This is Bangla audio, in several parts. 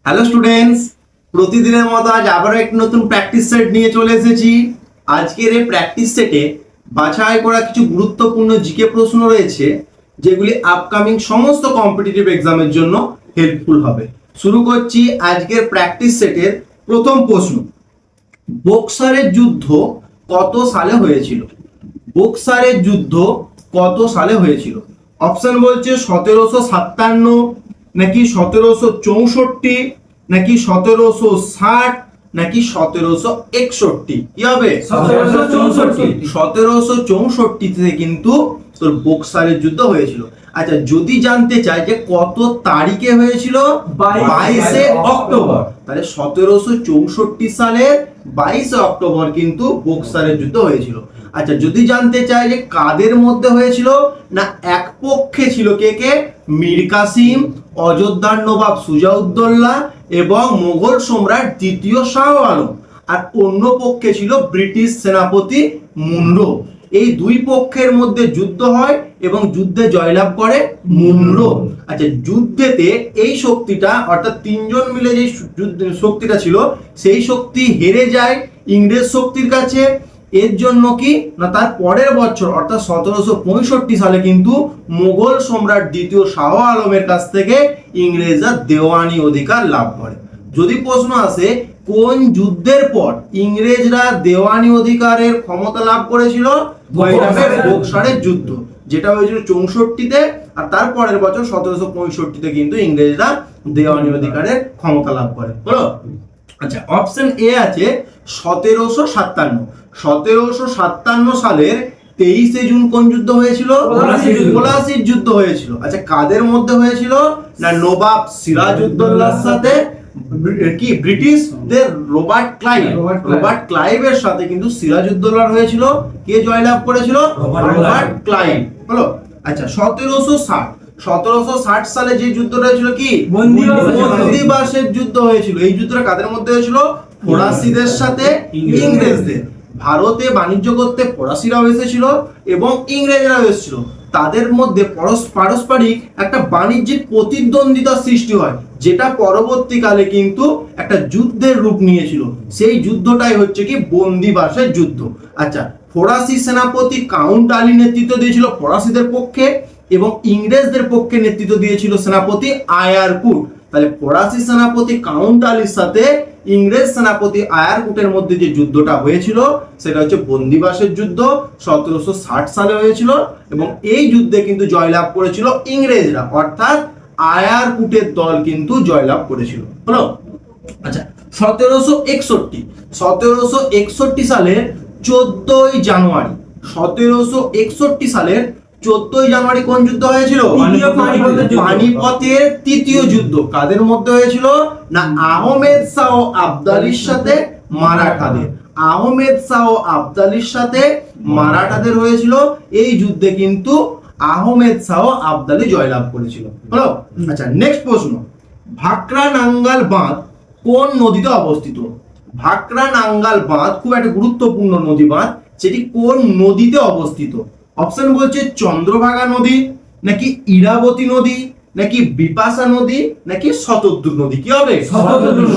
হ্যালো স্টুডেন্টস, প্রতিদিনের মতো আজ আবারও একটি নতুন প্র্যাকটিস সেট নিয়ে চলে এসেছি। আজকের এই প্র্যাকটিস সেটে বাছাই করা কিছু গুরুত্বপূর্ণ জিকে প্রশ্ন রয়েছে, যেগুলি আপকামিং সমস্ত কম্পিটিটিভ এক্সামের জন্য হেল্পফুল হবে। শুরু করছি আজকের প্র্যাকটিস সেটের প্রথম প্রশ্ন। বক্সারের যুদ্ধ কত সালে হয়েছিল? বক্সারের যুদ্ধ কত সালে হয়েছিল? অপশন বলছে 1757, নাকি 1764, নাকি 1760, নাকি 1761। কি হবে? 1764। 1764 কিন্তু তোর বক্সারের যুদ্ধ হয়েছিল। আচ্ছা, যদি জানতে চাই যে কত তারিখে হয়েছিল, 22শে অক্টোবর, তাহলে 1764 সালের 22শে অক্টোবর কিন্তু বক্সারের যুদ্ধ হয়েছিল। আচ্ছা, যদি জানতে চাই যে কাদের মধ্যে হয়েছিল, না এক পক্ষে ছিল কে কে? মীর কাসিম, অযোধ্যার নবাব সুজাউদ্দৌলা এবং মোগল সম্রাট দ্বিতীয় শাহ আলম, আর অন্য পক্ষে ছিল ব্রিটিশ সেনাপতি মুনরো। এই দুই পক্ষের মধ্যে যুদ্ধ হয় এবং যুদ্ধে জয়লাভ করে মুনরো। আচ্ছা, যুদ্ধেতে এই শক্তিটা অর্থাৎ তিনজন মিলে যে শক্তিটা ছিল, সেই শক্তি হেরে যায় ইংরেজ শক্তির কাছে। এর জন্য কি না, তার পরের বছর অর্থাৎ 1765 সালে কিন্তু মোগল সম্রাট দ্বিতীয় শাহ আলমের কাছ থেকে ইংরেজরা দেওয়ানি অধিকার লাভ করে। যদি প্রশ্ন আসে কোন যুদ্ধের পর ইংরেজরা দেওয়ানি অধিকারের ক্ষমতা লাভ করেছিল, বক্সারের যুদ্ধ, যেটা হয়েছিল 64-তে, আর তারপরের বছর 1765-তে কিন্তু ইংরেজরা দেওয়ানি অধিকারের ক্ষমতা লাভ করে। বলো। আচ্ছা, অপশন এ আছে 1757। 1757 সালের 23শে জুন কোন যুদ্ধ হয়েছিল? পলাশির যুদ্ধ হয়েছিল। আচ্ছা, কাদের মধ্যে হয়েছিল? না নবাব সিরাজউদ্দৌলার সাথে কি ব্রিটিশদের রবার্ট ক্লাইভের সাথে কিন্তু সিরাজউদ্দৌলার হয়েছিল। কে জয়লাভ করেছিল? Robert Clive. হলো। আচ্ছা, 1760 সালে যে যুদ্ধটা হয়েছিল কি? বন্দিবাসের যুদ্ধ হয়েছিল। এই যুদ্ধটা কাদের মধ্যে হয়েছিল? ফরাসিদের সাথে ইংরেজদের। ভারতে বাণিজ্য করতে ফরাসিরাও এসেছিল এবং ইংরেজরাও এসেছিল। তাদের মধ্যে পারস্পরিক একটা বাণিজ্যিক প্রতিদ্বন্দ্বিতা সৃষ্টি হয়, যেটা পরবর্তীকালে কিন্তু একটা যুদ্ধের রূপ নিয়েছিল। সেই যুদ্ধটাই হচ্ছে কি বন্দিবাসের যুদ্ধ। আচ্ছা, ফরাসি সেনাপতি কাউন্ট আলী নেতৃত্ব দিয়েছিল ফরাসিদের পক্ষে এবং ইংরেজদের পক্ষে নেতৃত্ব দিয়েছিল সেনাপতি আয়ারকুট। তাহলে ফরাসি সেনাপতি কাউন্ট আলীর সাথে ইংরেজ সেনাপতি আয়ারকুটের মধ্যে যে যুদ্ধটা হয়েছিল, সেটা হচ্ছে বন্দিবাসের যুদ্ধ। 1760 সালে হয়েছিল এবং এই যুদ্ধে কিন্তু জয়লাভ করেছিল ইংরেজরা, অর্থাৎ আয়ারকুটের দল কিন্তু জয়লাভ করেছিল। হলো। আচ্ছা, 1761 সালের 14ই জানুয়ারি, 1761 সালের 14ই জানুয়ারি কোন যুদ্ধ হয়েছিল? পানিপথের তৃতীয় যুদ্ধ। কাদের মধ্যে হয়েছিল? না আহমেদ শাহ আবদালির সাথে মারাঠাদের। আহমেদ শাহ আবদালির সাথে মারাঠাদের হয়েছিল। এই যুদ্ধে কিন্তু আহমেদ শাহ আবদালি জয়লাভ করেছিল। হলো। আচ্ছা, নেক্সট প্রশ্ন। ভাকরা নাঙ্গাল বাঁধ কোন নদীতে অবস্থিত? ভাকরা নাঙ্গাল বাঁধ খুব একটা গুরুত্বপূর্ণ নদী বাঁধ, সেটি কোন নদীতে অবস্থিত? অপশন বলছে চন্দ্রভাগা নদী, নাকি ইরাবতী নদী, নাকি বিপাশা নদী, নাকি শতদ্রু নদী। কি হবে?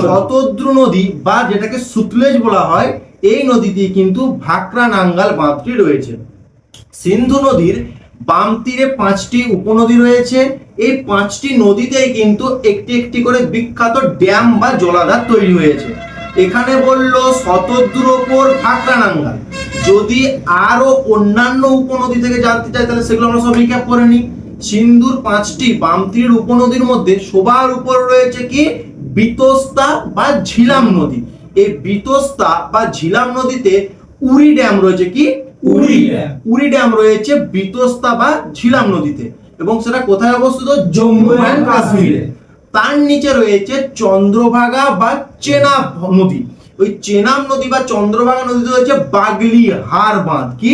শতদ্রু নদী, বা যেটাকে সুতলেজ বলা হয়, এই নদীতে কিন্তু ভাকরা নাঙ্গাল বাঁধটি রয়েছে। সিন্ধু নদীর বাম তীরে 5টি উপনদী রয়েছে। এই 5টি নদীতেই কিন্তু একটি একটি করে বিখ্যাত ড্যাম বা জলাধার তৈরি হয়েছে। এখানে বললো শতদ্রুর ওপর ভাকরা নাঙ্গাল। যদি আরো অন্যান্য উপনদী থেকে জানতে চাই, তাহলে সেগুলো আমরা সব রিক্যাপ করে নিই। সিন্ধুর 5টি বাম তীরের উপনদীর মধ্যে সবার উপর রয়েছে কি? বিতস্তা বা ঝিলাম নদী। এই বিতস্তা বা ঝিলাম নদীতে উরি ড্যাম রয়েছে। কি? উরি ড্যাম রয়েছে বিতস্তা বা ঝিলাম নদীতে, এবং সেটা কোথায় অবস্থিত? জম্মু এন্ড কাশ্মীরে। তার নিচে রয়েছে চন্দ্রভাগা বা চেনাব নদী। ওই চেনাব নদী বা চন্দ্রভাগা নদীতে রয়েছে বাগলিহার বাঁধ। কি?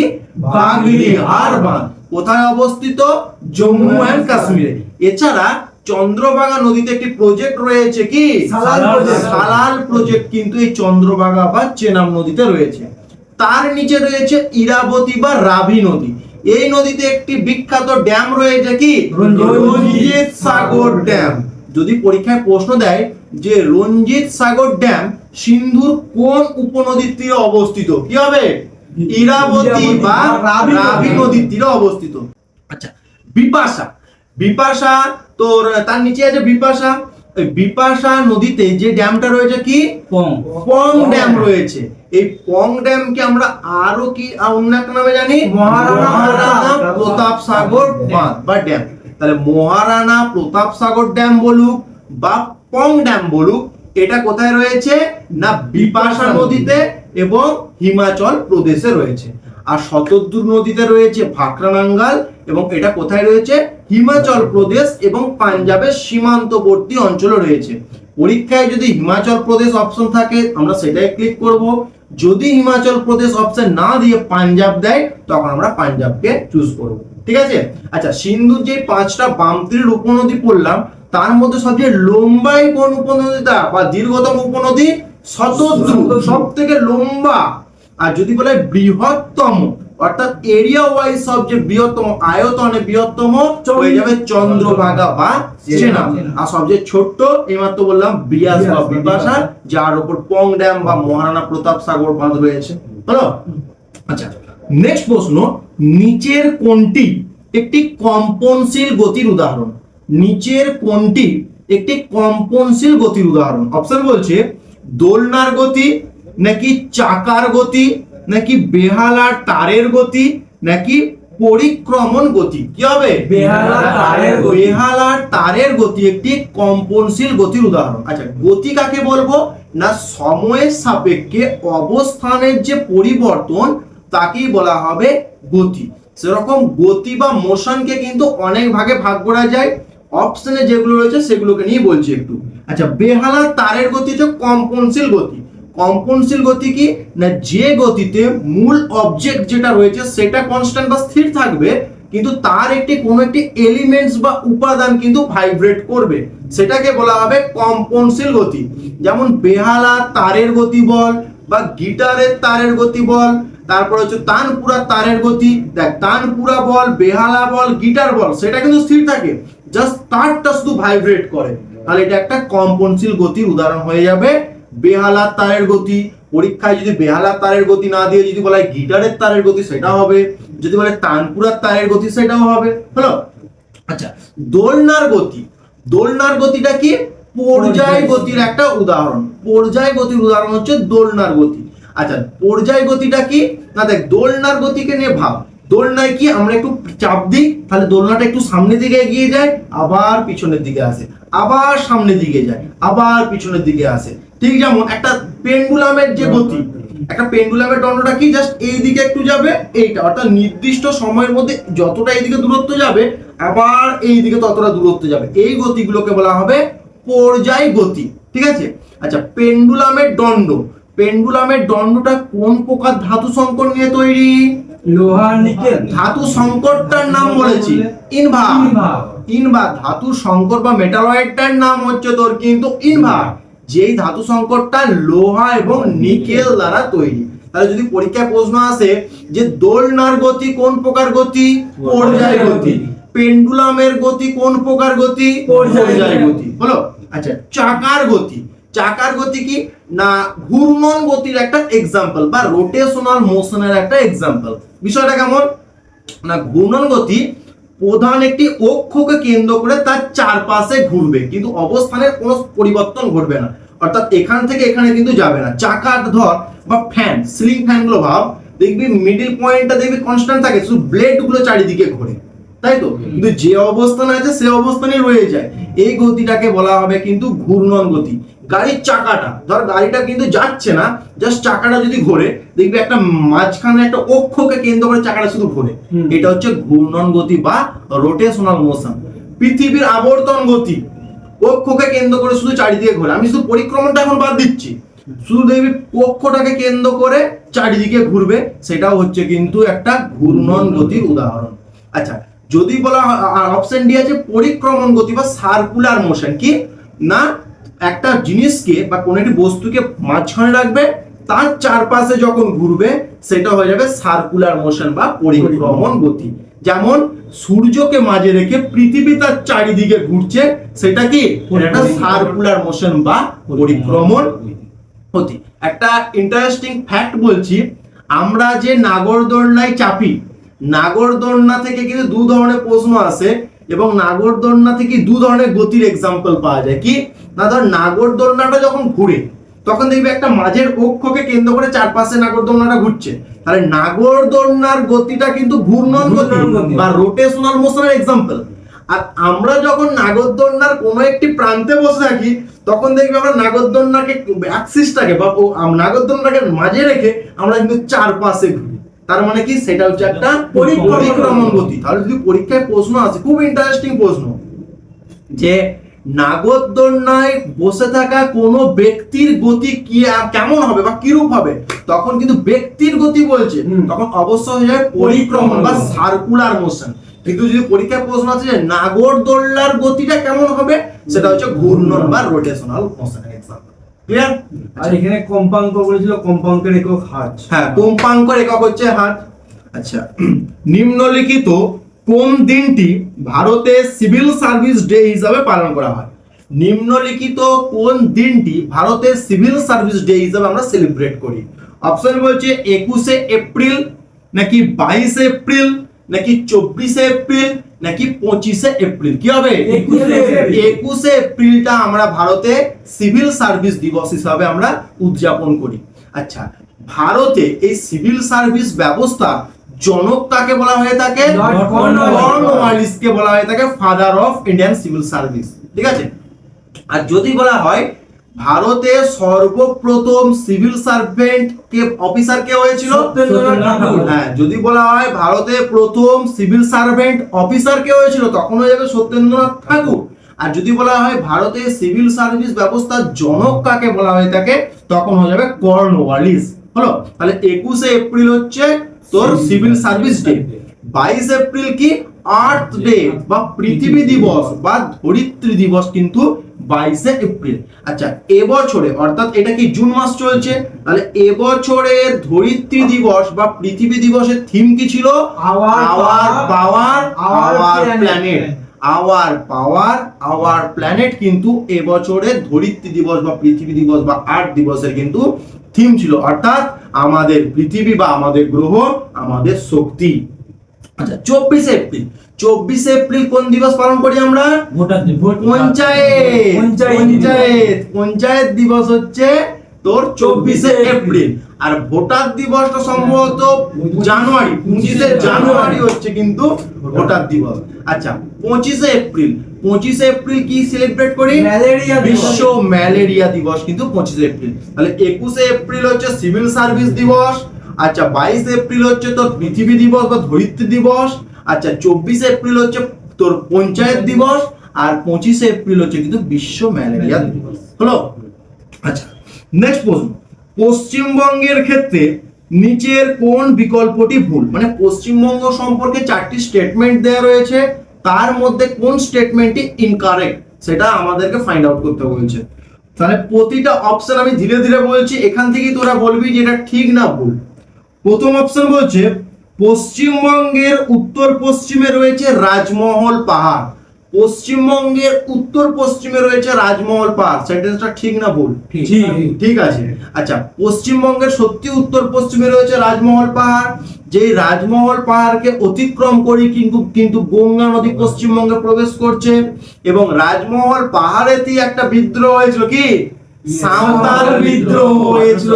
বাগলিহার বাঁধ কোথায় অবস্থিত? জম্মু এন্ড কাশ্মীরে। এছাড়া চন্দ্রভাগা নদীতে একটি প্রজেক্ট রয়েছে, কি? সালাল প্রজেক্ট, কিন্তু এই চন্দ্রভাগা বা চেনাব নদীতে রয়েছে। তার নিচে রয়েছে ইরাবতী বা রাভি নদী। এই নদীতে একটি বিখ্যাত ড্যাম রয়েছে, কি? রঞ্জিত সাগর ড্যাম। যদি পরীক্ষায় প্রশ্ন দেয় যে রঞ্জিত সাগর ড্যাম সিন্ধুর কোন উপনদীর তীরে অবস্থিত? কি হবে? ইরাবতী বা রাভি নদীর তীরে অবস্থিত। আচ্ছা, বিপাশা, বিপাশা তোর তার নিচে আছে বিপাশা। এই বিপাশা নদীতে যে ড্যামটা রয়েছে কি? পং ড্যাম রয়েছে। এই পং ড্যামকে আমরা আরো কি অন্য একটা নামে জানি? মহারানা প্রতাপ সাগর বাঁধ বা ড্যাম। তাহলে মহারানা প্রতাপ সাগর ড্যাম বলুক বা পং ড্যাম বলুক, এটা কোথায় রয়েছে? না বিপাশা নদীতে এবং হিমাচল প্রদেশে রয়েছে। আর শতদ্রু নদীতে রয়েছে ভাকরানাঙ্গাল, এবং এটা কোথায় রয়েছে? হিমাচল প্রদেশ এবং পাঞ্জাবের সীমান্তবর্তী অঞ্চলে রয়েছে। পরীক্ষায় যদি হিমাচল প্রদেশ অপশন থাকে আমরা সেটাই ক্লিক করব। যদি হিমাচল প্রদেশ অপশন না দিয়ে পাঞ্জাব দেয় তখন আমরা পাঞ্জাবকে চুজ করব। ঠিক আছে? আচ্ছা, সিন্ধুর যে 5টা বাম তীরের উপনদী পড়লাম, তার মধ্যে সবচেয়ে লম্বাই কোন উপনদীটা বা দীর্ঘতম উপনদী? শতদ্রু, সব থেকে লম্বা। আর যদি বলে বৃহত্তম অর্থাৎ এরিয়া ওয়াইজ সবচেয়ে বৃহত্তম, আয়তনে বৃহত্তম, হয়ে যাবে চন্দ্রভাগা বা চেনাব। আর সবচেয়ে ছোট্ট এইমাত্র বললাম বিয়াস বা বিপাশা, যার উপর পং ড্যাম বা মহারানা প্রতাপ সাগর বাঁধ রয়েছে। হলো? আচ্ছা, নেক্সট প্রশ্ন, নিচের কোনটি একটি কম্পনশীল গতির উদাহরণ? নিচের কোনটি একটি কম্পনশীল গতির উদাহরণ? অপশন বলছে দোলনার গতি, নাকি চাকার গতি, নাকি বেহালার তারের গতি, নাকি পরিক্রমণ গতি। কি হবে? বেহালার তারের গতি একটি কম্পনশীল গতির উদাহরণ। আচ্ছা, গতি কাকে বলবো? না সময়ের সাপেক্ষে অবস্থানের যে পরিবর্তন তাকেই বলা হবে গতি। সেরকম গতি বা মোশনকে কিন্তু অনেক ভাগে ভাগ করা যায়। অপশনে যেগুলো রয়েছে সেগুলোকে নিয়ে বলছি একটু। আচ্ছা, বেহালার তারের গতি হচ্ছে কম্পনশীল গতি। কম্পনশীল গতি কি? না যে গতিতে মূল অবজেক্ট যেটা রয়েছে সেটা কনস্ট্যান্ট বা স্থির থাকবে, কিন্তু তার কোনো একটি এলিমেন্টস বা উপাদান কিন্তু ভাইব্রেট করবে, সেটাকে বলা হবে কম্পনশীল গতি। যেমন বেহালা তারের গতি বল বা গিটারের তারের গতি বল, তারপর হচ্ছে তানপুরা তারের গতি। দেখ, তানপুরা বল, বেহালা বল, গিটার বল, সেটা কিন্তু স্থির থাকে, জাস্ট তারটা শুধু ভাইব্রেট করে। তাহলে এটা একটা কম্পনশীল গতির উদাহরণ হয়ে যাবে বেহালার তারের গতি। পরীক্ষায় যদি বেহালার তারের গতি না দিয়ে যদি বলা হয় গিটারের তারের গতি, সেটাও হবে। যদি বলে তানপুরার তারের গতি, সেটাও হবে। হলো? আচ্ছা, দোলনার গতি। দোলনার গতিটা কি? পর্যায় গতির একটা উদাহরণ। পর্যায় গতির উদাহরণ হচ্ছে দোলনার গতি। আচ্ছা, পর্যায় গতিটা কি? না দেখ, দোলনার গতিকে নিয়ে ভাব। দোলনায় কি আমরা একটু চাপ দিই, তাহলে দোলনাটা একটু সামনের দিকে এগিয়ে যায়, আবার পিছনের দিকে আসে, আবার সামনের দিকে যায়, আবার পিছনের দিকে আসে। ঠিক যেমন একটা পেন্ডুলামের যে গতি, একটা পেন্ডুলামের দণ্ডটা কি? জাস্ট এই দিকে একটু যাবে, এইটা অর্থাৎ নির্দিষ্ট সময়ের মধ্যে যতটা এইদিকে দূরত্ব যাবে আবার এই দিকে ততটা দূরত্ব যাবে। এই গতিগুলোকে বলা হবে পর্যায় গতি। ঠিক আছে? আচ্ছা, পেন্ডুলামের দণ্ড। পেন্ডুলামের দণ্ডটা কোন প্রকার ধাতু সংকর নিয়ে তৈরি? লোহা নিকেল। ধাতু সংকরটার নাম বলেছি ইনভার। ইনভার ধাতু সংকর বা মেটালয়েডটার নাম হচ্ছে তোর কিন্তু ইনভার, যেই ধাতু সংকরটা লোহা এবং নিকেল দ্বারা তৈরি। তাহলে যদি পরীক্ষায় প্রশ্ন আসে যে দোলনার গতি কোন প্রকার গতি? পর্যায় গতি। পেন্ডুলামের গতি কোন প্রকার গতি? পর্যায় গতি। হলো? আচ্ছা, চাকার গতি। চাকার গতি কি? না ঘূর্ণন গতির একটা এক্সাম্পল বা রোটেশনাল মোশনের একটা এক্সাম্পল। বিষয়টা কেমন? না ঘূর্ণন গতি প্রধান একটি অক্ষকে কেন্দ্র করে তার চারপাশে ঘুরবে, কিন্তু অবস্থানের কোনো পরিবর্তন ঘটবে না, অর্থাৎ এখান থেকে এখানে কিন্তু যাবে না। চাকার ধর বা ফ্যান, সিলিং ফ্যান গুলো ভাব, দেখবি মিডিল পয়েন্টটা দেখবি কনস্ট্যান্ট থাকে, শুধু ব্লেড গুলো চারিদিকে ঘোরে, তাই তো? কিন্তু যে অবস্থানে আছে সে অবস্থানেই রয়ে যায়। এই গতিটাকে বলা হবে কিন্তু ঘূর্ণন গতি। গাড়ির চাকাটা ধর, গাড়িটা কিন্তু যাচ্ছে না, জাস্ট চাকাটা যদি ঘোরে দেখবি একটা মাঝখানে একটা অক্ষকে কেন্দ্র করে চাকাটা শুধু ঘোরে, এটা হচ্ছে ঘূর্ণন গতি বা রোটেশনাল মোশন। পৃথিবীর আবর্তন গতি অক্ষকে কেন্দ্র করে শুধু চারিদিকে ঘোরে। আমি শুধু পরিক্রমণটা এখন বাদ দিচ্ছি, শুধু দেখবি কক্ষটাকে কেন্দ্র করে চারিদিকে ঘুরবে, সেটাও হচ্ছে কিন্তু একটা ঘূর্ণন গতির উদাহরণ। আচ্ছা, যদি বলা অপশন ডি আছে পরিক্রমণ গতি বা সার্কুলার মোশন। কি? না একটা জিনিসকে বা কোনো একটি বস্তুকে মাঝখানে রাখবে, তার চারপাশে যখন ঘুরবে সেটা হয়ে যাবে সার্কুলার মোশন বা পরিক্রমণ গতি। যেমন সূর্যকে মাঝে রেখে পৃথিবী তার চারিদিকে ঘুরছে, সেটা কি একটা সার্কুলার মোশন বা পরিক্রমণ গতি। একটা ইন্টারেস্টিং ফ্যাক্ট বলছি, আমরা যে নাগরদোলনায় চাপি, নাগরদোলনা থেকে কিন্তু দু ধরনের প্রশ্ন আসে এবং নাগরদোলনা থেকে দু ধরনের গতির এক্সাম্পল পাওয়া যায়। কি না, ধর নাগরদোলনাটা যখন ঘুরে তখন দেখবে একটা মাঝের অক্ষকে কেন্দ্র করে চারপাশে নাগরদোলনাটা ঘুরছে, তাহলে নাগরদোলনার গতিটা কিন্তু ঘূর্ণন গতি বা রোটেশনাল মোশনের এক্সাম্পল। আর আমরা যখন নাগরদোলনার কোনো একটি প্রান্তে বসে থাকি তখন দেখবে আমরা নাগরদোলনাকে অ্যাক্সিসটাকে বা নাগরদোলনাকে মাঝে রেখে আমরা কিন্তু চারপাশে ঘুরি। তার মানে কি, সেটা হচ্ছে একটা পরিক্রমণ গতি। তাহলে যদি পরীক্ষায় প্রশ্ন আসে, খুব ইন্টারেস্টিং প্রশ্ন, যে নাগরদোলনায় বসে থাকা কোনো ব্যক্তির গতি কি কেমন হবে বা কিরূপ হবে, তখন কিন্তু ব্যক্তির গতি বলছে, তখন অবশ্যই হয়ে যায় পরিক্রমণ বা সার্কুলার মোশন। কিন্তু যদি পরীক্ষায় প্রশ্ন আছে যে নাগরদোলনার গতিটা কেমন হবে, সেটা হচ্ছে ঘূর্ণন বা রোটেশনাল মোশনের এক্সাম্পল। ক্লিয়ার? আর এখানে কম্পাঙ্ক বলেছিল, কম্পাঙ্কের একক হার্জ। হ্যাঁ, কম্পাঙ্কের একক হচ্ছে হার্জ। আচ্ছা, নিম্নলিখিত কোন দিনটি ভারতে সিভিল সার্ভিস ডে হিসাবে পালন করা হয়? নিম্নলিখিত কোন দিনটি ভারতে সিভিল সার্ভিস ডে হিসাবে আমরা সেলিব্রেট করি? অপশন বলছে 21শে এপ্রিল, নাকি 22শে এপ্রিল, নাকি 24শে এপ্রিল, নাকি 25শে এপ্রিল। কি হবে? 21শে এপ্রিলটা আমরা ভারতে সিভিল সার্ভিস দিবস হিসাবে আমরা উদযাপন করি। আচ্ছা, ভারতে এই সিভিল সার্ভিস ব্যবস্থা জনক কাকে বলা হয়ে থাকে? কর্নওয়ালিসকে বলা হয়ে থাকে father of Indian civil service. ঠিক আছে? আর যদি বলা হয় ভারতে সর্বপ্রথম সিভিল সার্ভেন্ট কে অফিসার কে হয়েছিল? হ্যাঁ, যদি বলা হয় ভারতে প্রথম সিভিল সার্ভেন্ট অফিসার কে হয়েছিল, তখন হয়ে যাবে সত্যেন্দ্রনাথ ঠাকুর। আর যদি বলা হয় ভারতে সিভিল সার্ভিস ব্যবস্থার জনক কাকে বলা হয়ে থাকে, তখন হয়ে যাবে কর্নওয়ালিস। হলো? তাহলে 21শে এপ্রিল হচ্ছে তোর সিভিল সার্ভিস ডে। 22 এপ্রিল কি? আর্থ ডে বা পৃথিবী দিবস বা ধরিত্রী দিবস, কিন্তু 22শে এপ্রিল। আচ্ছা, এবছরে অর্থাৎ এটা কি জুন মাস চলছে, তাহলে এবছরের ধরিত্রী দিবস বা পৃথিবী দিবসের থিম কি ছিল? Our power our planet. Our power our planet কিন্তু এবছরের ধরিত্রী দিবস বা পৃথিবী দিবস বা আর্থ দিবসের কিন্তু থিম ছিল, অর্থাৎ আমাদের পৃথিবী বা আমাদের গ্রহ, আমাদের শক্তি। আচ্ছা, 24শে এপ্রিল। 24শে এপ্রিল কোন দিবস পালন করি আমরা? পঞ্চায়েত দিবস হচ্ছে তোর 24শে এপ্রিল। আর ভোটার দিবসটা সম্ভবত জানুয়ারি, 25শে জানুয়ারি হচ্ছে কিন্তু ভোটার দিবস। আচ্ছা, 25শে এপ্রিল। 25শে এপ্রিল কি সেলিব্রেট করি? বিশ্ব ম্যালেরিয়া দিবস কিন্তু 25শে এপ্রিল। তাহলে 21শে এপ্রিল হচ্ছে সিভিল সার্ভিস দিবস। আচ্ছা, 22 এপ্রিল হচ্ছে তোর পৃথিবী দিবস বা ধরিত্রী দিবস। আচ্ছা, 24শে এপ্রিল হচ্ছে তোর পঞ্চায়েত দিবস। আর 25শে এপ্রিল হচ্ছে কিন্তু বিশ্ব ম্যালেরিয়া দিবস। হলো? আচ্ছা, নেক্সট প্রশ্ন, পশ্চিমবঙ্গের ক্ষেত্রে নিচের কোন বিকল্পটি ভুল? মানে পশ্চিমবঙ্গ সম্পর্কে 4টি স্টেটমেন্ট দেওয়া রয়েছে, তার মধ্যে কোন স্টেটমেন্টটি ইনকারেক্ট সেটা আমাদেরকে ফাইন্ড আউট করতে বলছে। তাহলে প্রতিটা অপশন আমি ধীরে ধীরে বলছি, এখান থেকেই তোরা বলবি যে এটা ঠিক না ভুল। প্রথম অপশন বলছে পশ্চিমবঙ্গের উত্তর পশ্চিমে রয়েছে রাজমহল পাহাড়। পশ্চিমবঙ্গের উত্তর পশ্চিমে রয়েছে রাজমহল পাহাড়, সেন্টেন্সটা ঠিক না ভুল? ঠিক আছে। আচ্ছা, পশ্চিমবঙ্গের সত্যি উত্তর পশ্চিমে রয়েছে রাজমহল পাহাড়, যেই রাজমহল পাহাড়কে অতিক্রম করে কিন্তু গঙ্গা নদী পশ্চিমবঙ্গে প্রবেশ করছে এবং রাজমহল পাহাড়েতেই একটা বিদ্রোহ হয়েছিল, কি সাঁওতাল বিদ্রোহ হয়েছিল।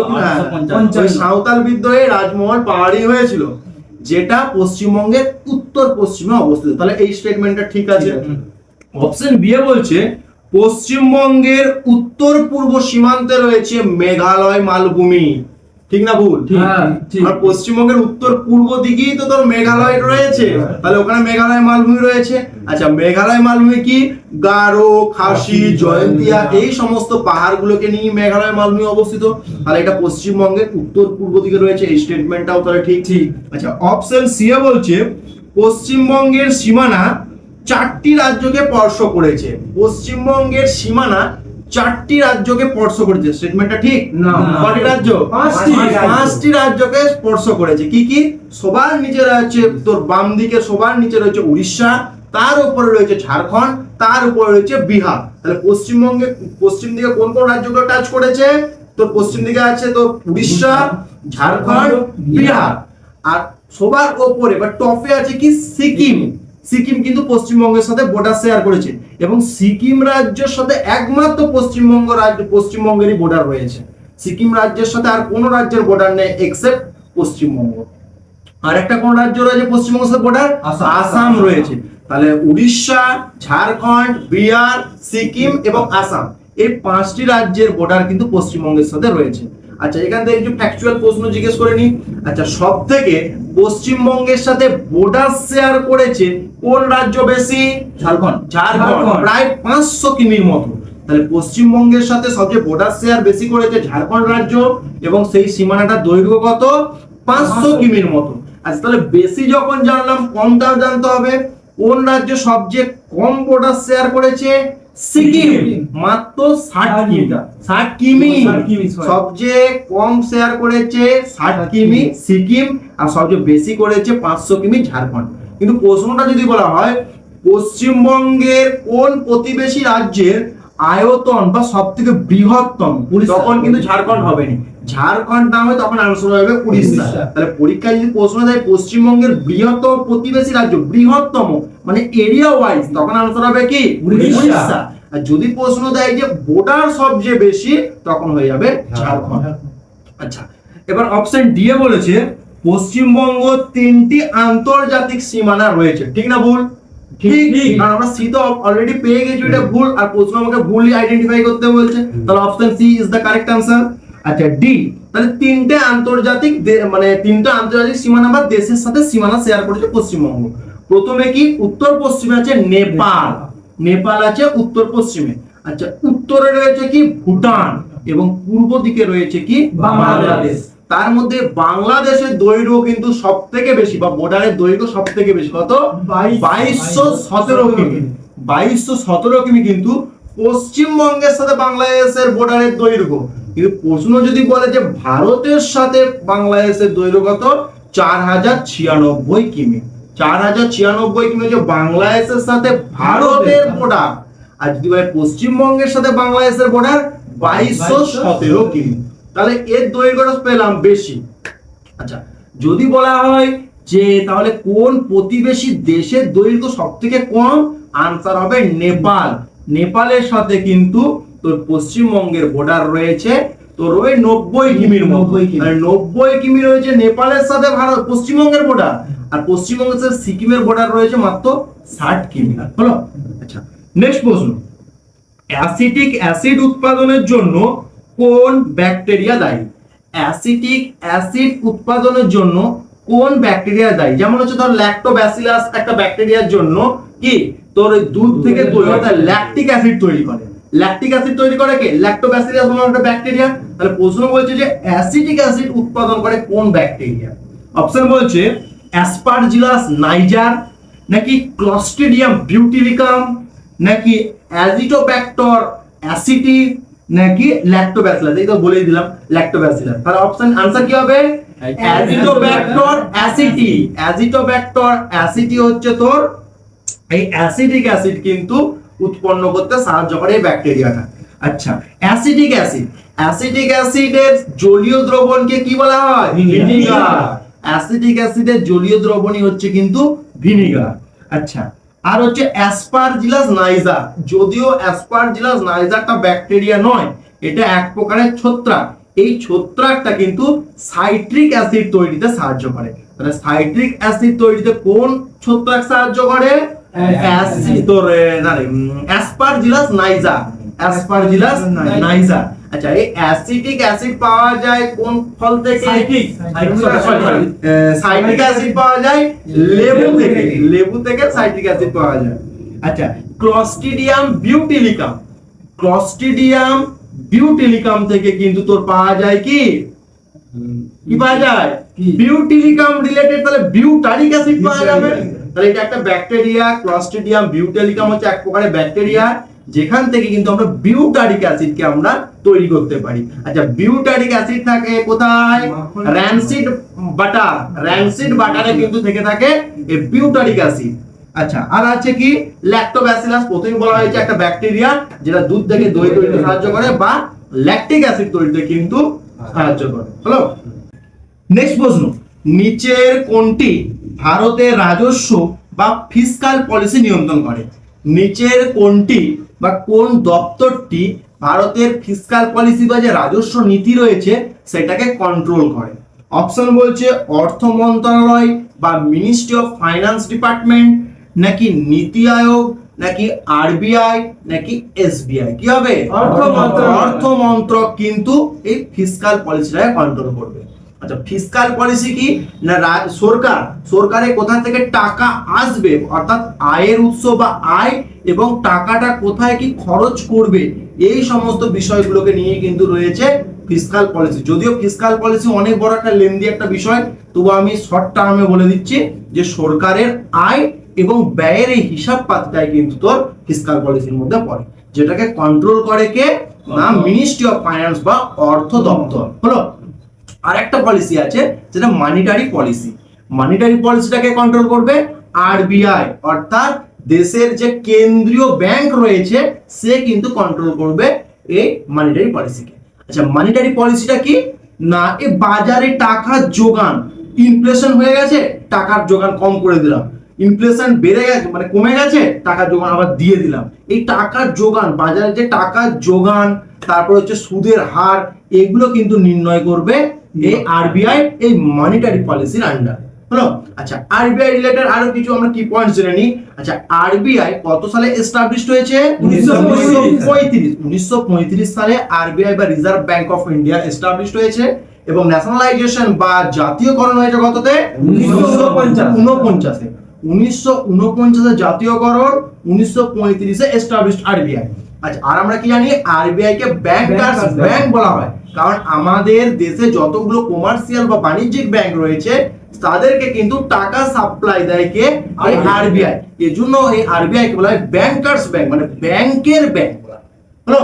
সাঁওতাল বিদ্রোহে রাজমহল পাহাড়ই হয়েছিল, যেটা পশ্চিমবঙ্গের উত্তর পশ্চিমে অবস্থিত। তাহলে এই স্টেটমেন্টটা ঠিক আছে। অপশন বি এ বলছে পশ্চিমবঙ্গের উত্তর পূর্ব সীমান্তে রয়েছে মেঘালয় মালভূমি। ঠিক না ভুল? আর পশ্চিমবঙ্গের উত্তর পূর্ব দিকেই তো তোর মেঘালয় রয়েছে, তাহলে ওখানে মেঘালয় মালভূমি রয়েছে। আচ্ছা, মেঘালয় মালভূমি কি? গারো, খাসি, জয়ন্তিয়া এই সমস্ত পাহাড়গুলোকে নিয়ে মেঘালয় মালভূমি অবস্থিত, তাহলে এটা পশ্চিমবঙ্গের উত্তর পূর্ব দিকে রয়েছে। এই স্টেটমেন্টটাও তাহলে ঠিক। আচ্ছা, অপশন সি এ বলছে পশ্চিমবঙ্গের সীমানা 4টি রাজ্যকে স্পর্শ করেছে। পশ্চিমবঙ্গের সীমানা 4টি রাজ্যকে স্পর্শ করেছে, স্টেটমেন্টটা ঠিক? না। কয়টি রাজ্য? 5টি রাজ্যকে স্পর্শ করেছে। কি কি? সবার নিচে রয়েছে তোর বাম দিকে সবার নিচে রয়েছে উড়িষ্যা, তার উপরে রয়েছে ঝাড়খণ্ড, তার উপরে রয়েছে বিহার। তাহলে পশ্চিমবঙ্গে পশ্চিম দিকে কোন কোন রাজ্যগুলো টাচ করেছে? তোর পশ্চিম দিকে আছে তো উড়িষ্যা, ঝাড়খণ্ড, বিহার। আর সবার উপরে বা টপে আছে কি? সিকিম। সিকিম কিন্তু পশ্চিমবঙ্গের সাথে বর্ডার শেয়ার করেছে এবং সিকিম রাজ্যের সাথে একমাত্র পশ্চিমবঙ্গেরই বর্ডার রয়েছে। সিকিম রাজ্যের সাথে আর কোনো রাজ্যের বর্ডার নেই এক্সেপ্ট পশ্চিমবঙ্গ। আর একটা কোন রাজ্য রয়েছে পশ্চিমবঙ্গের সাথে বর্ডার? আসাম রয়েছে। তাহলে উড়িষ্যা, ঝাড়খণ্ড, বিহার, সিকিম এবং আসাম, এই 5টি রাজ্যের বর্ডার কিন্তু পশ্চিমবঙ্গের সাথে রয়েছে। আচ্ছা, এখান থেকে একটু ফ্যাকচুয়াল প্রশ্ন জিজ্ঞেস করে নি। আচ্ছা, সব থেকে পশ্চিমবঙ্গের সাথে বর্ডার শেয়ার করেছে কোন রাজ্য বেশি? ঝাড়খণ্ড, প্রায় 500 কিমির মতো। তাহলে পশ্চিমবঙ্গের সাথে সবচেয়ে বর্ডার শেয়ার বেশি করেছে ঝাড়খণ্ড রাজ্য এবং সেই সীমানাটার দৈর্ঘ্য কত? 500 কিমির মতো। আচ্ছা, তাহলে বেশি যখন জানলাম, কমটাও জানতে হবে। কোন রাজ্য সবচেয়ে কম বর্ডার শেয়ার করেছে? সিকিম, মাত্র 60 কিমি। 60 কিমি সবচেয়ে কম শেয়ার করেছে 60 কিমি সিকিম, আর সবচেয়ে বেশি করেছে 500 কিমি ঝাড়খণ্ড। কিন্তু প্রশ্নটা যদি বলা হয় পশ্চিমবঙ্গের কোন প্রতিবেশী রাজ্যের আয়তন বা সব থেকে বৃহত্তম, তখন কিন্তু ঝাড়খণ্ড হবে না। ঝাড়খণ্ড না হয় তখন আনসার হবে উড়িষ্যা। তাহলে পরীক্ষায় যদি প্রশ্ন দেয় পশ্চিমবঙ্গের বৃহত্তম প্রতিবেশী রাজ্য, বৃহত্তম মানে এরিয়া ওয়াইজ, তখন আনসার হবে কি? উড়িষ্যা। আর যদি প্রশ্ন দেয় যে বর্ডার সবচেয়ে বেশি, তখন হয়ে যাবে ঝাড়খণ্ড। আচ্ছা, এবার অপশন ডি এ বলেছে পশ্চিমবঙ্গ 3টি আন্তর্জাতিক সীমানা রয়েছে। ঠিক না ভুল? ঠিক। কারণ আমরা সি তো অলরেডি পেয়ে গেছি, এটা ভুল, আর প্রশ্ন আমাকে ভুলই আইডেন্টিফাই করতে বলছে। তাহলে option C is the correct answer. আচ্ছা, ডি, তাহলে 3টে আন্তর্জাতিক মানে 3টা আন্তর্জাতিক সীমানা বা দেশের সাথে সীমানা শেয়ার করেছে পশ্চিমবঙ্গ। প্রথমে কি? উত্তর পশ্চিমে আছে নেপাল, নেপাল আছে উত্তর পশ্চিমে। আচ্ছা, উত্তরে রয়েছে কি? ভুটান, এবং পূর্ব দিকে রয়েছে কি? বাংলাদেশ। তার মধ্যে বাংলাদেশের দৈর্ঘ্য কিন্তু সব থেকে বেশি, বা বর্ডারের দৈর্ঘ্য সব থেকে বেশি। কত? 2217 কিমি। 2217 কিমি কিন্তু পশ্চিমবঙ্গের সাথে বাংলাদেশের বর্ডারের দৈর্ঘ্য। কিন্তু প্রশ্ন যদি বলে যে ভারতের সাথে বাংলাদেশের দৈর্ঘ্য কত? 4096 কিমি। 4096 কিমি হচ্ছে বাংলাদেশের সাথে ভারতের বর্ডার। আর যদি বলে পশ্চিমবঙ্গের সাথে বাংলাদেশের বর্ডার 2217 কিমি, তাহলে এর দৈর্ঘ্যটা পেলাম বেশি। আচ্ছা, যদি বলা হয় যে তাহলে কোন প্রতিবেশী দেশের দৈর্ঘ্য সব থেকে কম, আনসার হবে নেপাল। নেপালের সাথে কিন্তু তোর পশ্চিমবঙ্গের বর্ডার রয়েছে তোর ওই 90 কিমির মতো। 90 কিমি রয়েছে নেপালের সাথে ভারত পশ্চিমবঙ্গের বর্ডার, আর পশ্চিমবঙ্গের সাথে সিকিমের বর্ডার রয়েছে মাত্র 60 কিমি। হলো? আচ্ছা, নেক্সট প্রশ্ন, অ্যাসিটিক অ্যাসিড উৎপাদনের জন্য কোন ব্যাকটেরিয়া দায়ী? অ্যাসিটিক অ্যাসিড উৎপাদনের জন্য কোন ব্যাকটেরিয়া দায়ী? যেমন হচ্ছে ধর ল্যাক্টোব্যাসিলাস একটা ব্যাকটেরিয়ার জন্য কি তোর দুধ থেকে তৈরি হয় ল্যাকটিক অ্যাসিড তৈরি করে। ল্যাকটিক অ্যাসিড তৈরি করে কে? ল্যাক্টোব্যাসিলাস নামক একটা ব্যাকটেরিয়া। তাহলে প্রশ্ন বলছে যে অ্যাসিটিক অ্যাসিড উৎপাদন করে কোন ব্যাকটেরিয়া? অপশন বলছে অ্যাসপারজিলাস নাইজার, নাকি ক্লস্ট্রিডিয়াম বিউটিলিকাম, নাকি অ্যাজিটোব্যাক্টর অ্যাসিটি, নাকি ল্যাক্টোব্যাসিলাস। এই তো বলেই দিলাম ল্যাক্টোব্যাসিলাস। তাহলে অপশন আনসার কি হবে? অ্যাজিটোব্যাক্টর অ্যাসিটি। অ্যাজিটোব্যাক্টর অ্যাসিটি হচ্ছে তোর এই অ্যাসিটিক অ্যাসিড কিন্তু উৎপন্ন করতে সাহায্য করে এই ব্যাকটেরিয়াটা। আচ্ছা, অ্যাসিটিক অ্যাসিড, অ্যাসিটিক অ্যাসিডের জলীয় দ্রবণকে কি বলা হয়? ভিনিগার। অ্যাসিটিক অ্যাসিডের জলীয় দ্রবণই হচ্ছে কিন্তু ভিনিগার। আচ্ছা, আর হচ্ছে অ্যাসপারজিলাস নাইজার। যদিও অ্যাসপারজিলাস নাইজারটা ব্যাকটেরিয়া নয়, এটা এক প্রকারের ছত্রাক। এই ছত্রাকটা কিন্তু সাইট্রিক অ্যাসিড তৈরিতে সাহায্য করে। তাহলে সাইট্রিক অ্যাসিড তৈরিতে কোন ছত্রাক সাহায্য করে? Aspergillus niger. Aspergillus niger. আচ্ছা, এই অ্যাসিটিক অ্যাসিড পাওয়া যায় কোন ফল থেকে? সাইট্রিক অ্যাসিড পাওয়া যায় লেবু থেকে। লেবু থেকে সাইট্রিক অ্যাসিড পাওয়া যায়। আচ্ছা, ক্লস্ট্রিডিয়াম বিউটিলিকাম। ক্লস্ট্রিডিয়াম বিউটিলিকাম থেকে কিন্তু তোর পাওয়া যায় কি? কি পাওয়া যায়? বিউটিলিকাম রিলেটেড, তাহলে বিউটারিক অ্যাসিড পাওয়া যাবে। তাহলে এটা একটা ব্যাকটেরিয়া। ক্লস্ট্রিডিয়াম বিউটিলিকাম হচ্ছে এক প্রকারের ব্যাকটেরিয়া, যেখান থেকে কিন্তু আমরা বিউটারিক অ্যাসিডকে আমরা তৈরি করতে পারি। আচ্ছা, বিউটারিক অ্যাসিড থাকে কোথায়? র্যানসিড বাটার, র্যানসিড বাটারে কিন্তু থেকে থাকে এই বিউটারিক অ্যাসিড। আচ্ছা, আর আছে কি? ল্যাক্টোব্যাসিলাস, প্রথমেই বলা হয়েছে একটা ব্যাকটেরিয়া যেটা দুধ থেকে দই তৈরিতে সাহায্য করে বা ল্যাকটিক অ্যাসিড তৈরিতে কিন্তু সাহায্য করে। হলো, নেক্সট প্রশ্ন, নিচের কোনটি ভারতের রাজস্ব বা ফিসকাল পলিসি নিয়ন্ত্রণ করে? নিচের কোনটি বা কোন দপ্তরটি ভারতের ফিসকাল পলিসি বা যে রাজস্ব নীতি রয়েছে সেটাকে কন্ট্রোল করে? অপশন বলছে অর্থ মন্ত্রণালয় বা মিনিস্ট্রি অফ ফাইন্যান্স ডিপার্টমেন্ট, নাকি নীতি আয়োগ, নাকি আরবিআই, নাকি এসবিআই। কি হবে? অর্থ মন্ত্রক কিন্তু এই ফিসকাল পলিসিটাকে কন্ট্রোল করবে। আচ্ছা, ফিসকাল পলিসি কি না? সরকারের কোথা থেকে টাকা আসবে, অর্থাৎ আয়ের উৎস বা আয়, এবং টাকাটা কোথায় কি খরচ করবে, এই সমস্ত বিষয়গুলোকে নিয়ে কিন্তু রয়েছে ফিসকাল পলিসি। যদিও ফিসকাল পলিসি অনেক বড় একটা লেন্দি একটা বিষয়, তবু আমি শর্ট টার্মে বলে দিচ্ছি যে সরকারের আয় এবং ব্যয়ের এই হিসাব পাতটাই কিন্তু তোর ফিসকাল পলিসির মধ্যে পড়ে, যেটাকে কন্ট্রোল করে কে না? মিনিস্ট্রি অফ ফাইন্যান্স বা অর্থ দপ্তর। হলো, আর একটা পলিসি আছে যেটা মানিটারি পলিসি। মানিটারি পলিসিটাকে কন্ট্রোল করবে আরবিআই, অর্থাৎ দেশের যে কেন্দ্রীয় ব্যাংক রয়েছে সে কিন্তু কন্ট্রোল করবে এই মানিটারি পলিসিকে। আচ্ছা, মানিটারি পলিসিটা কি না? এই বাজারে টাকার যোগান, ইনফ্লেশন হয়ে গেছে, টাকার যোগান কম করে দিলাম, ইনফ্লেশন বেড়ে গেছে মানে কমে গেছে, টাকার যোগান আবার দিয়ে দিলাম। এই টাকার যোগান, বাজারে যে টাকার যোগান, তারপর হচ্ছে সুদের হার, এগুলো কিন্তু নির্ণয় করবে এই আরবিআই এই মনিটারি পলিসির আন্ডার। হলো, আচ্ছা, আরবিআই রিলেটেড আরো কিছু আমরা কি পয়েন্ট জেনে নিই। আচ্ছা, আরবিআই কত সালে এস্টাবলিশড হয়েছে? 1935 সালে আরবিআই বা reserve bank of India established হয়েছে, এবং ন্যাশনালাইজেশন বা জাতীয়করণ হয়েছে কততে? 1949-এ। 1949-এ জাতীয়করণ, 1935-এ এস্টাবলিশড আরবিআই। আচ্ছা, আর আমরা কি জানি? আরবিআই কে ব্যাংকার্স ব্যাংক বলা হয়, কারণ আমাদের দেশে যতগুলো কমার্শিয়াল বা বাণিজ্যিক ব্যাংক রয়েছে তাদেরকে কিন্তু টাকা সাপ্লাই দেয় কে? এই আরবিআই। এজন্য এই আরবিআই কে বলা হয় ব্যাংকার্স ব্যাংক, মানে ব্যাংকের ব্যাংক বলা হয়। হলো,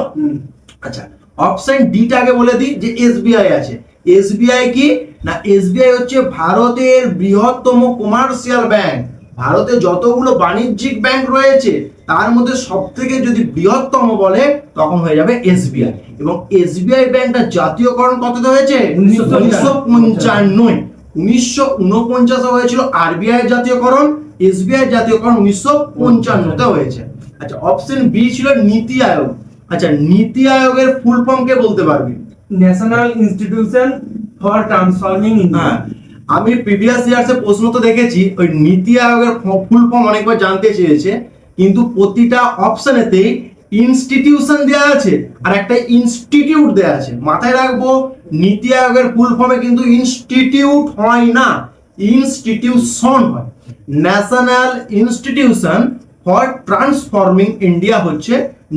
আচ্ছা, অপশন ডি টাকে বলে দিই যে এসবিআই আছে। এসবিআই কি না? এসবিআই হচ্ছে ভারতের বৃহত্তম কমার্শিয়াল ব্যাংক। ভারতে যতগুলো বাণিজ্যিক ব্যাংক রয়েছে তার মধ্যে সবথেকে যদি বৃহত্তম বলে তখন হয়ে যাবে এসবিআই। এবং এসবিআই ব্যাংকটা জাতীয়করণ কততে হয়েছে? 1955। 1949-এ হয়েছিল আরবিআই জাতীয়করণ, এসবিআই জাতীয়করণ 1955-তে হয়েছে। আচ্ছা, অপশন বি ছিল নীতি আয়োগ। আচ্ছা, নীতি আয়োগের ফুল ফর্ম কে বলতে পারবি? National institution for transforming India. আমি প্রিভিয়াস ইয়ার্সে প্রশ্ন তো দেখেছি, ওই নীতি আয়োগের ফুল ফর্ম অনেকবার জানতে চেয়েছে, কিন্তু প্রতিটা অপশনেতেই ইনস্টিটিউশন দেওয়া আছে আর একটা ইনস্টিটিউট দেওয়া আছে। মাথায় রাখবো, নীতি আয়োগের ফুল ফর্মে কিন্তু ইনস্টিটিউট হয় না, ইনস্টিটিউশন হয়। National institution for transforming India হচ্ছে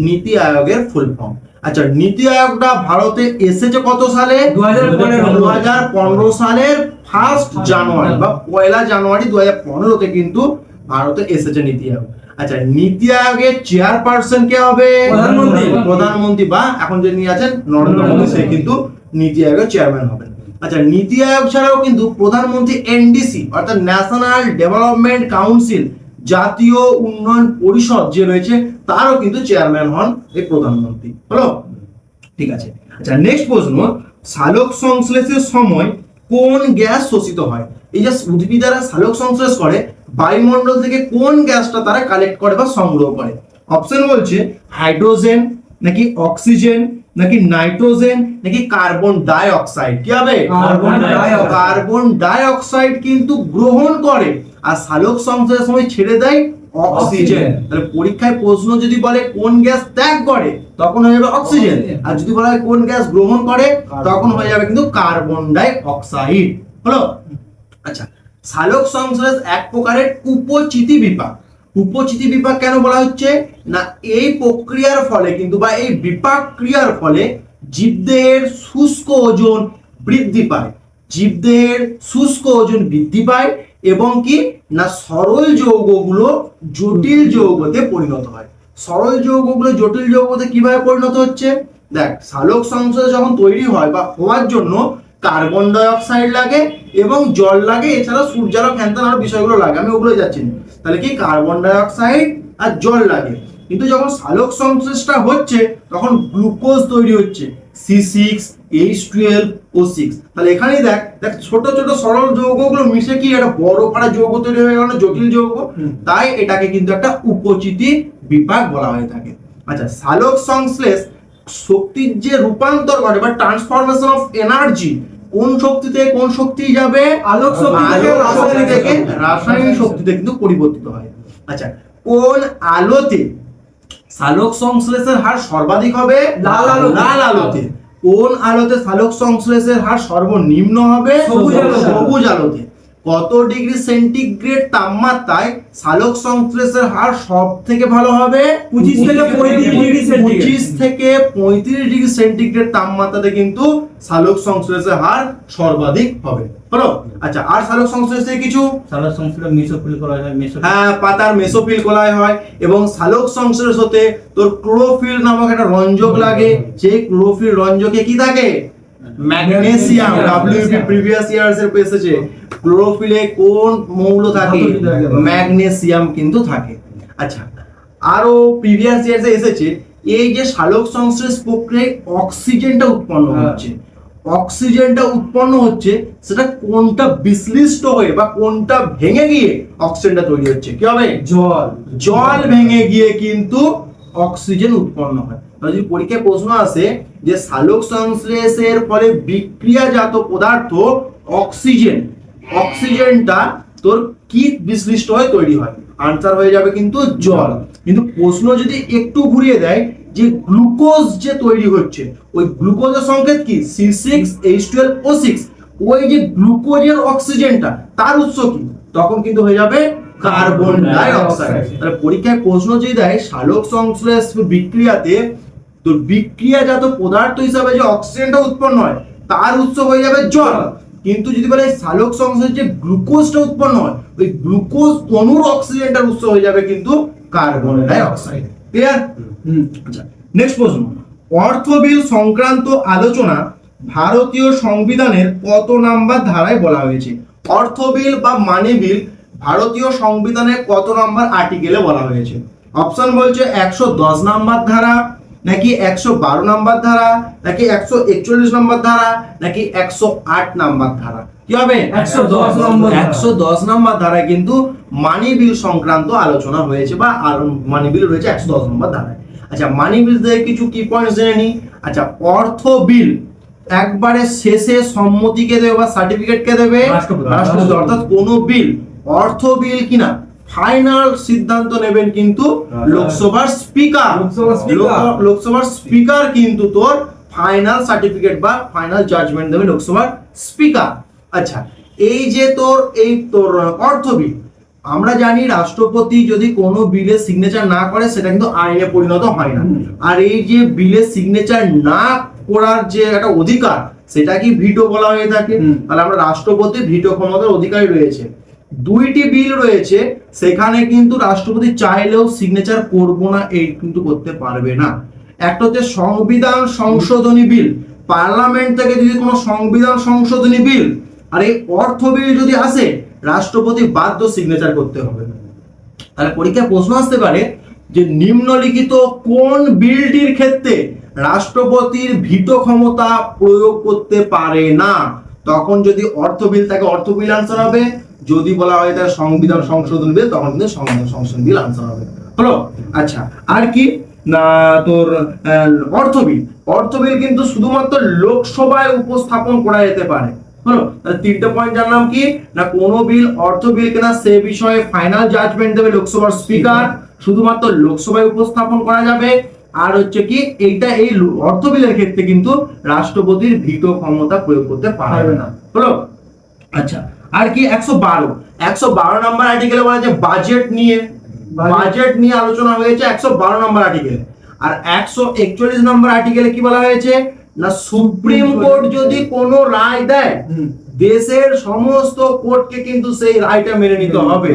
নীতি আয়োগের ফুল ফর্ম। আচ্ছা, নীতি আয়োগটা ভারতে এসেছে কত সালে? 2015 সালের 1 জানুয়ারি বা 1 জানুয়ারি 2015-তে কিন্তু ভারতে এসেছে নীতি আয়োগ। আচ্ছা, নীতি আয়োগের চেয়ারপারসন কে হবে? প্রধানমন্ত্রী বা এখন যিনি আছেন নরেন্দ্র মোদী, সে কিন্তু নীতি আয়োগের চেয়ারম্যান হবেন। আচ্ছা, নীতি আয়োগ ছাড়াও কিন্তু প্রধানমন্ত্রী এনডিসি অর্থাৎ ন্যাশনাল ডেভেলপমেন্ট কাউন্সিল, জাতীয় উন্নয়ন পরিষদ যে রয়েছে, তারও কিন্তু চেয়ারম্যান হন এই প্রধানমন্ত্রী। হলো, ঠিক আছে। আচ্ছা, নেক্সট প্রশ্ন, সালোক সংশ্লেষের সময় কোন গ্যাস শোষিত হয়? এই যে উদ্ভিদ দ্বারা সালোক সংশ্লেষ করে, বায়ুমণ্ডল থেকে কোন গ্যাসটা তারা কালেক্ট করে বা সংগ্রহ করে? অপশন বলছে হাইড্রোজেন, নাকি অক্সিজেন, নাকি নাইট্রোজেন, নাকি কার্বন ডাই অক্সাইড। কি হবে? কার্বন ডাই অক্সাইড কিন্তু গ্রহণ করে, আর সালোক সংশ্লেষের সময় ছেড়ে দেয় অক্সিজেন। তাহলে পরীক্ষায় প্রশ্ন যদি বলে কোন গ্যাস ত্যাগ করে, তখন হয়ে যাবে অক্সিজেন, আর যদি বলা হয় কোন গ্যাস গ্রহণ করে, তখন হয়ে যাবে কিন্তু কার্বন ডাই অক্সাইড। হলো, আচ্ছা, সালোক সংশ্লেষ এক প্রকারের উপচিতি বিপাক। উপচিতি বিপাক কেন বলা হচ্ছে না? এই প্রক্রিয়ার ফলে কিন্তু বা এই বিপাক ক্রিয়ার ফলে জীবদেহের শুষ্ক ওজন বৃদ্ধি পায়, জীবদেহের শুষ্ক ওজন বৃদ্ধি পায়, এবং কি না সরল যৌগগুলো জটিল যৌগতে পরিণত হয়। সরল যৌগগুলো জটিল যৌগতে কিভাবে পরিণত হচ্ছে? দেখ, সালোক সংশ্লেষ যখন তৈরি হয় বা হওয়ার জন্য কার্বন ডাই অক্সাইড লাগে এবং জল লাগে, এছাড়া সূর্যালোক হ্যান আরো বিষয়গুলো লাগে, আমি ওগুলো যাচ্ছি না। তাহলে কি কার্বন ডাই অক্সাইড আর জল লাগে, কিন্তু যখন সালোক সংশ্লেষটা হচ্ছে তখন গ্লুকোজ তৈরি হচ্ছে C6H12O6। তাহলে এখানেই দেখ দেখ ছোট ছোট সরল যৌগগুলো মিশে কি একটা বড় পাড়া যৌগ তৈরি হয়ে গেল, জটিল যৌগ। তাই এটাকে কিন্তু একটা উপচিতি বিপাক বলা হয়ে থাকে। আচ্ছা, সালোক সংশ্লেষ শক্তির যে রূপান্তর করে বা ট্রান্সফরমেশন অফ এনার্জি, কোন শক্তি থেকে কোন শক্তি যাবে? আলোক শক্তি থেকে রাসায়নিক শক্তিতে কিন্তু পরিবর্তিত হয়। আচ্ছা, কোন আলোতে সালোক সংশ্লেষের হার সর্বাধিক হবে? লাল আলোতে। লাল আলোতে। কোন আলোতে সালোক সংশ্লেষের হার সর্বনিম্ন হবে? সবুজ আলোতে। সবুজ আলোতে। কত ডিগ্রি সেন্টিগ্রেড তাপমাত্রায় সালোক সংশ্লেষের হার সব থেকে ভালো হবে? 25 থেকে 35 ডিগ্রি সেন্টিগ্রেড। 25 থেকে 35 ডিগ্রি সেন্টিগ্রেড তাপমাত্রাতে কিন্তু সালোক সংশ্লেষের হার সর্বাধিক হবে। হলো? আচ্ছা, আর সালোক সংশ্লেষে কিছু? সালোক সংশ্লেষে মেসোফিল করা হয়, হ্যাঁ, পাতার মেসোফিল কলাই হয় এবং সালোক সংশ্লেষ হতে তোর ক্লোরোফিল নামক একটা রঞ্জক লাগে। সেই ক্লোরোফিল রঞ্জকে কি থাকে? ম্যাগনেসিয়াম। WP প্রিভিয়াস ইয়ার্স এর এসেছে। ক্লোরোফিলে কোন মৌল থাকে? ম্যাগনেসিয়াম কিন্তু থাকে। আচ্ছা, আরো প্রিভিয়াস ইয়ার্সে এসেছে এই যে সালোক সংশ্লেষ প্রক্রিয়ায় অক্সিজেনটা উৎপন্ন হচ্ছে, অক্সিজেনটা উৎপন্ন হচ্ছে সেটা কোনটা বিশ্লিষ্ট হয়ে বা কোনটা ভেঙে গিয়ে অক্সিজেনটা তৈরি হচ্ছে? কি হবে? জল। জল ভেঙে গিয়ে কিন্তু অক্সিজেন উৎপন্ন হয়। যদি পরীক্ষায় প্রশ্ন আসে যে সালোক সংশ্লেষের ফলে বিক্রিয়াজাত পদার্থ অক্সিজেন, অক্সিজেনটা তোর কি বিশ্লিষ্ট হয়ে তৈরি হয়? আনসার হয়ে যাবে কিন্তু জল। কিন্তু প্রশ্ন যদি একটু ঘুরিয়ে দেয় যে গ্লুকোজ যে তৈরি হচ্ছে, ওই গ্লুকোজের সংকেত কি? C6H12O6। ওই যে গ্লুকোজের অক্সিজেনটা তার উৎস কি? তখন কিন্তু হয়ে যাবে কার্বন ডাই অক্সাইড। তাহলে পরীক্ষায় প্রশ্ন যদি দেয় সালোক সংশ্লেষ বিক্রিয়াতে তো বিক্রিয়াজাত পদার্থ হিসাবে যে অক্সিজেনটা উৎপন্ন হয় তার উৎস হয়ে যাবে জল। কিন্তু যদি বলে সালোক সংশ্লেষে যে গ্লুকোজটা উৎপন্ন হয়, ওই গ্লুকোজ অণুর অক্সিজেনটার উৎস হয়ে যাবে কিন্তু কার্বন ডাই অক্সাইড। ক্লিয়ার? আচ্ছা, নেক্সট প্রশ্ন, অর্থবিল সংক্রান্ত আলোচনা ভারতীয় সংবিধানের কত নাম্বার ধারায় বলা হয়েছে? অর্থবিল বা মানি বিল ভারতীয় সংবিধানের কত নাম্বার আর্টিকেলে বলা হয়েছে? অপশন বলছে 110 নাম্বার ধারা, নাকি 112 নাম্বার ধারা, নাকি 141 নাম্বার ধারা, নাকি 108 নাম্বার ধারা? কি হবে? 110 নম্বর ধারা। 110 নাম্বার ধারায় কিন্তু মানি বিল সংক্রান্ত আলোচনা হয়েছে বা মানি বিল রয়েছে 110 নম্বর ধারায়। আচ্ছা, মানি বিল থেকে কিছু কি পয়েন্ট জেনে নি। আচ্ছা, অর্থ বিল একবারে শেষে সম্মতিকে দেবে বা সার্টিফিকেটকে দেবে রাষ্ট্রপতি। অর্থাৎ কোন বিল, অর্থ বিল কিনা ফাইনাল সিদ্ধান্ত নেবেন কিন্তু লোকসভার স্পিকার। লোকসভার স্পিকার কিন্তু তোর ফাইনাল সার্টিফিকেট বা ফাইনাল জাজমেন্ট দেবে লোকসভার স্পিকার। আচ্ছা, এই যে তোর অর্থ বিল, আমরা জানি রাষ্ট্রপতি যদি কোনো বিলে সিগনেচার না করে সেটা কিন্তু আইনে পরিণত হয় না। আর এই যে বিলে সিগনেচার না করার যে একটা অধিকার, সেটা কি ভিটো বলা হয়ে থাকে। তাহলে আমরা রাষ্ট্রপতি ভিটো ক্ষমতার অধিকারী রয়েছে। দুইটি বিল রয়েছে, সেখানে কিন্তু রাষ্ট্রপতি চাইলেও সিগনেচার করব না এই কিন্তু করতে পারবে না। একটা হচ্ছে সংবিধান সংশোধনী বিল, পার্লামেন্ট থেকে যদি কোনো সংবিধান সংশোধনী বিল আর এই অর্থ বিল যদি আসে, রাষ্ট্রপতি বাধ্য সিগনেচার করতে হবে। তাহলে পরীক্ষায় প্রশ্ন আসতে পারে যে নিম্নলিখিত কোন বিলটির ক্ষেত্রে রাষ্ট্রপতির ভিটো ক্ষমতা প্রয়োগ করতে পারে না? তখন যদি অর্থ বিল থাকে অর্থ বিল আনসার হবে, যদি বলা হয় তার সংবিধান সংশোধন বিল তখন কিন্তু সংবিধান সংশোধন বিল আনসার হবে। হলো? আচ্ছা, আর কি না তোর অর্থ বিল, অর্থ বিল কিন্তু শুধুমাত্র লোকসভায় উপস্থাপন করা যেতে পারে। হলো? তাহলে তিনটে পয়েন্ট জানলাম কি না, কোন বিল অর্থ বিল কিনা সে বিষয়ে ফাইনাল জাজমেন্ট দেবে লোকসভার স্পিকার, শুধুমাত্র লোকসভায় উপস্থাপন করা যাবে, আর হচ্ছে কি এইটা এই অর্থ বিলের ক্ষেত্রে কিন্তু রাষ্ট্রপতির ভিটো ক্ষমতা প্রয়োগ করতে পারবে না। হলো? আচ্ছা, আর কি 112 নাম্বার আর্টিকেলে বলা আছে বাজেট নিয়ে আলোচনা হয়েছে 112 নাম্বার আর্টিকেলে। আর 141 নাম্বার আর্টিকেলে কি বলা হয়েছে না, সুপ্রিম কোর্ট যদি কোনো রায় দেয় দেশের সমস্ত কোর্টকে কিন্তু সেই রায়টা মেনে নিতে হবে।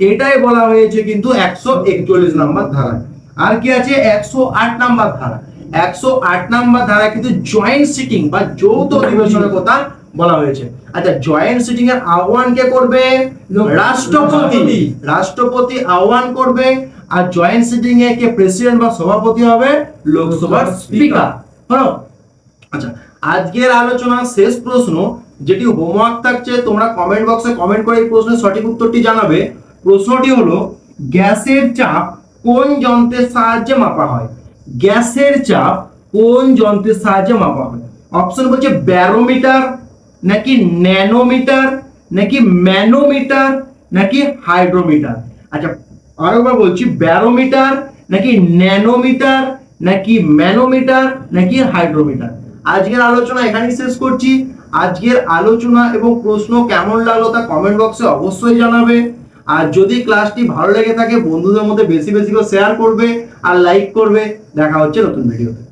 এটাই বলা হয়েছে কিন্তু 141 নাম্বার ধারায়। আর কি আছে 108 নাম্বার ধারা। 108 নাম্বার ধারা কিন্তু জয়েন্ট সিটিং বা যৌথ অধিবেশনের কথা বলা হয়েছে। আচ্ছা, জয়েন্ট সিটিং এর আহ্বান কে করবে? রাষ্ট্রপতি। রাষ্ট্রপতি আহ্বান করবে। আর জয়েন্ট সিটিং এ কে প্রেসিডেন্ট বা সভাপতি হবে? লোকসভার স্পিকার। হলো। আচ্ছা, আজকের আলোচনা শেষ প্রশ্ন, যেটি হোমওয়ার্ক থাকছে, তোমরা কমেন্ট বক্সে কমেন্ট করে এই প্রশ্নের সঠিক উত্তরটি জানাবে। প্রশ্নটি হলো, গ্যাসের চাপ কোন যন্ত্রের সাহায্যে মাপা হয়? গ্যাসের চাপ কোন যন্ত্রের সাহায্যে মাপা হয়? অপশন বলছে ব্যারোমিটার, নাকি ন্যানোমিটার, নাকি ম্যানোমিটার, নাকি হাইড্রোমিটার। আচ্ছা, আরেকবার বলছি, ব্যারোমিটার, নাকি ন্যানোমিটার, নাকি ম্যানোমিটার, নাকি হাইড্রোমিটার। আজকের আলোচনা এখানেই শেষ করছি। আজকের আলোচনা এবং প্রশ্ন কেমন লাগলো তা কমেন্ট বক্সে অবশ্যই জানাবে। আর যদি ক্লাসটি ভালো লেগে থাকে বন্ধুদের মধ্যে বেশি বেশি করে শেয়ার করবে আর লাইক করবে। দেখা হচ্ছে নতুন ভিডিওতে।